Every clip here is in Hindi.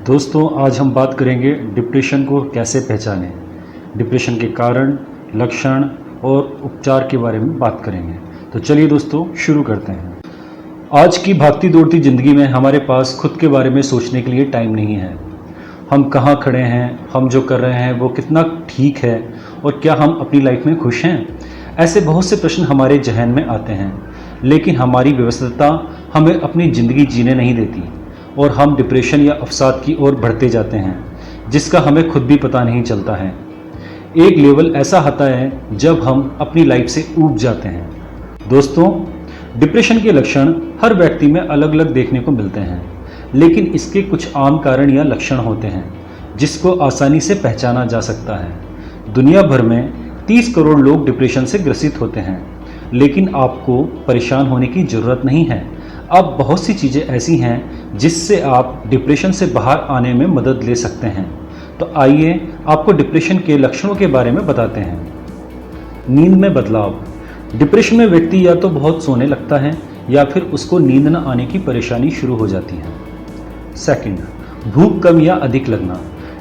दोस्तों, आज हम बात करेंगे डिप्रेशन को कैसे पहचानें। डिप्रेशन के कारण, लक्षण और उपचार के बारे में बात करेंगे। तो चलिए दोस्तों, शुरू करते हैं। आज की भागती दौड़ती ज़िंदगी में हमारे पास खुद के बारे में सोचने के लिए टाइम नहीं है। हम कहाँ खड़े हैं, हम जो कर रहे हैं वो कितना ठीक है और क्या हम अपनी लाइफ में खुश हैं। ऐसे बहुत से प्रश्न हमारे जहन में आते हैं, लेकिन हमारी व्यस्तता हमें अपनी ज़िंदगी जीने नहीं देती और हम डिप्रेशन या अवसाद की ओर बढ़ते जाते हैं, जिसका हमें खुद भी पता नहीं चलता है। एक लेवल ऐसा आता है जब हम अपनी लाइफ से ऊब जाते हैं। दोस्तों, डिप्रेशन के लक्षण हर व्यक्ति में अलग अलग देखने को मिलते हैं, लेकिन इसके कुछ आम कारण या लक्षण होते हैं जिसको आसानी से पहचाना जा सकता है। दुनिया भर में 30 करोड़ लोग डिप्रेशन से ग्रसित होते हैं, लेकिन आपको परेशान होने की ज़रूरत नहीं है। अब बहुत सी चीज़ें ऐसी हैं जिससे आप डिप्रेशन से बाहर आने में मदद ले सकते हैं। तो आइए आपको डिप्रेशन के लक्षणों के बारे में बताते हैं। नींद में बदलाव। डिप्रेशन में व्यक्ति या तो बहुत सोने लगता है या फिर उसको नींद न आने की परेशानी शुरू हो जाती है। सेकंड, भूख कम या अधिक लगना।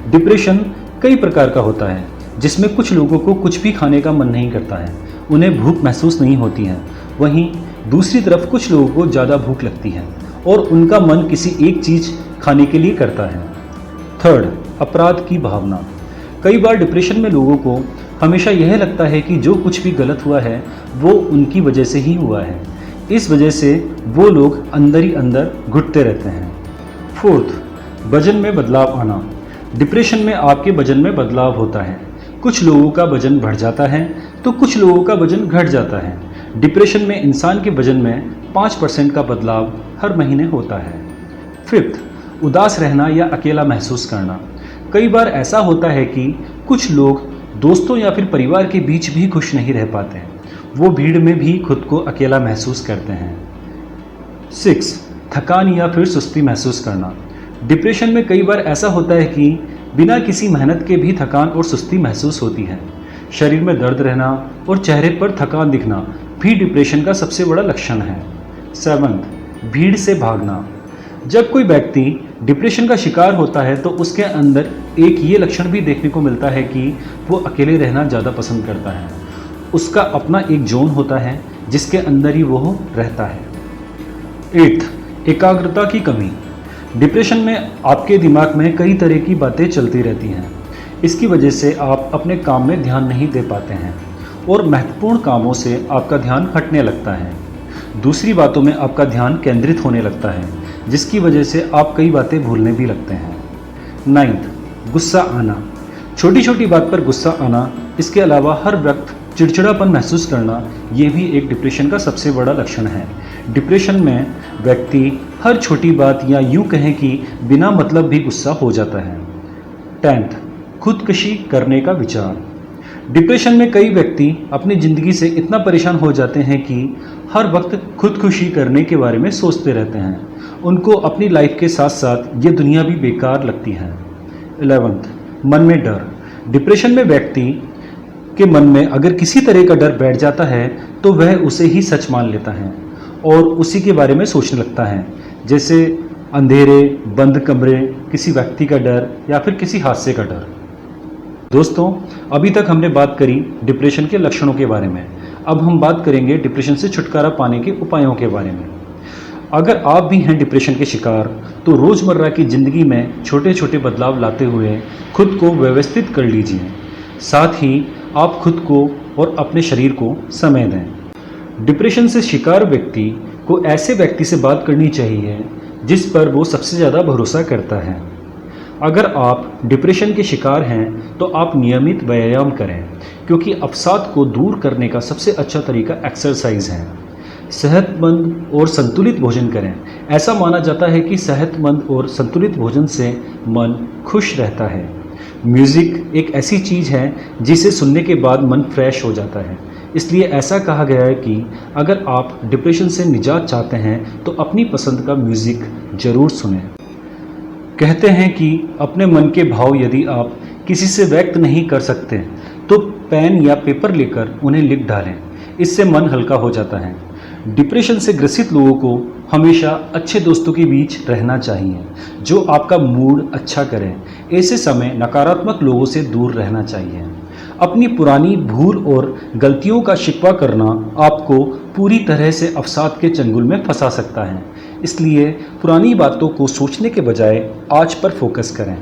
डिप्रेशन कई प्रकार का होता है, जिसमें कुछ लोगों को कुछ भी खाने का मन नहीं करता है, उन्हें भूख महसूस नहीं होती है। वहीं दूसरी तरफ कुछ लोगों को ज़्यादा भूख लगती है और उनका मन किसी एक चीज़ खाने के लिए करता है। थर्ड, अपराध की भावना। कई बार डिप्रेशन में लोगों को हमेशा यह लगता है कि जो कुछ भी गलत हुआ है वो उनकी वजह से ही हुआ है। इस वजह से वो लोग अंदर ही अंदर घुटते रहते हैं। फोर्थ, वजन में बदलाव आना। डिप्रेशन में आपके वजन में बदलाव होता है। कुछ लोगों का वजन बढ़ जाता है तो कुछ लोगों का वजन घट जाता है। डिप्रेशन में इंसान के वजन में 5% का बदलाव हर महीने होता है। फिफ्थ, उदास रहना या अकेला महसूस करना। कई बार ऐसा होता है कि कुछ लोग दोस्तों या फिर परिवार के बीच भी खुश नहीं रह पाते, वो भीड़ में भी खुद को अकेला महसूस करते हैं। 6, थकान या फिर सुस्ती महसूस करना। डिप्रेशन में कई बार ऐसा होता है कि बिना किसी मेहनत के भी थकान और सुस्ती महसूस होती है। शरीर में दर्द रहना और चेहरे पर थकान दिखना भी डिप्रेशन का सबसे बड़ा लक्षण है। 7, भीड़ से भागना। जब कोई व्यक्ति डिप्रेशन का शिकार होता है तो उसके अंदर एक ये लक्षण भी देखने को मिलता है कि वो अकेले रहना ज़्यादा पसंद करता है। उसका अपना एक जोन होता है जिसके अंदर ही वो रहता है। 8, एकाग्रता की कमी। डिप्रेशन में आपके दिमाग में कई तरह की बातें चलती रहती हैं। इसकी वजह से आप अपने काम में ध्यान नहीं दे पाते हैं और महत्वपूर्ण कामों से आपका ध्यान हटने लगता है। दूसरी बातों में आपका ध्यान केंद्रित होने लगता है, जिसकी वजह से आप कई बातें भूलने भी लगते हैं। 9, गुस्सा आना। छोटी छोटी बात पर गुस्सा आना, इसके अलावा हर वक्त चिड़चिड़ापन महसूस करना, ये भी एक डिप्रेशन का सबसे बड़ा लक्षण है। डिप्रेशन में व्यक्ति हर छोटी बात या यूँ कहें कि बिना मतलब भी गुस्सा हो जाता है। 10, खुदकुशी करने का विचार। डिप्रेशन में कई व्यक्ति अपनी ज़िंदगी से इतना परेशान हो जाते हैं कि हर वक्त खुदकुशी करने के बारे में सोचते रहते हैं। उनको अपनी लाइफ के साथ साथ ये दुनिया भी बेकार लगती है। 11, मन में डर। डिप्रेशन में व्यक्ति के मन में अगर किसी तरह का डर बैठ जाता है तो वह उसे ही सच मान लेता है और उसी के बारे में सोचने लगता है, जैसे अंधेरे, बंद कमरे, किसी व्यक्ति का डर या फिर किसी हादसे का डर। दोस्तों, अभी तक हमने बात करी डिप्रेशन के लक्षणों के बारे में। अब हम बात करेंगे डिप्रेशन से छुटकारा पाने के उपायों के बारे में। अगर आप भी हैं डिप्रेशन के शिकार तो रोज़मर्रा की ज़िंदगी में छोटे छोटे बदलाव लाते हुए खुद को व्यवस्थित कर लीजिए। साथ ही आप खुद को और अपने शरीर को समय दें। डिप्रेशन से शिकार व्यक्ति को ऐसे व्यक्ति से बात करनी चाहिए जिस पर वो सबसे ज़्यादा भरोसा करता है। अगर आप डिप्रेशन के शिकार हैं तो आप नियमित व्यायाम करें, क्योंकि अवसाद को दूर करने का सबसे अच्छा तरीका एक्सरसाइज है। सेहतमंद और संतुलित भोजन करें। ऐसा माना जाता है कि सेहतमंद और संतुलित भोजन से मन खुश रहता है। म्यूज़िक एक ऐसी चीज़ है जिसे सुनने के बाद मन फ्रेश हो जाता है। इसलिए ऐसा कहा गया है कि अगर आप डिप्रेशन से निजात चाहते हैं तो अपनी पसंद का म्यूज़िक ज़रूर सुनें। कहते हैं कि अपने मन के भाव यदि आप किसी से व्यक्त नहीं कर सकते तो पेन या पेपर लेकर उन्हें लिख डालें, इससे मन हल्का हो जाता है। डिप्रेशन से ग्रसित लोगों को हमेशा अच्छे दोस्तों के बीच रहना चाहिए जो आपका मूड अच्छा करें। ऐसे समय नकारात्मक लोगों से दूर रहना चाहिए। अपनी पुरानी भूल और गलतियों का शिकवा करना आपको पूरी तरह से अवसाद के चंगुल में फंसा सकता है। इसलिए पुरानी बातों को सोचने के बजाय आज पर फोकस करें।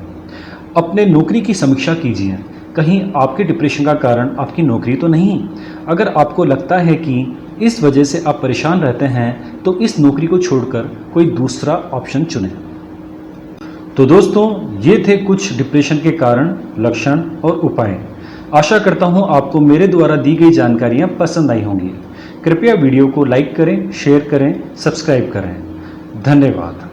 अपने नौकरी की समीक्षा कीजिए। कहीं आपके डिप्रेशन का कारण आपकी नौकरी तो नहीं। अगर आपको लगता है कि इस वजह से आप परेशान रहते हैं तो इस नौकरी को छोड़कर कोई दूसरा ऑप्शन चुनें। तो दोस्तों, ये थे कुछ डिप्रेशन के कारण, लक्षण और उपाय। आशा करता हूँ आपको मेरे द्वारा दी गई जानकारियाँ पसंद आई होंगी। कृपया वीडियो को लाइक करें, शेयर करें, सब्सक्राइब करें। धन्यवाद।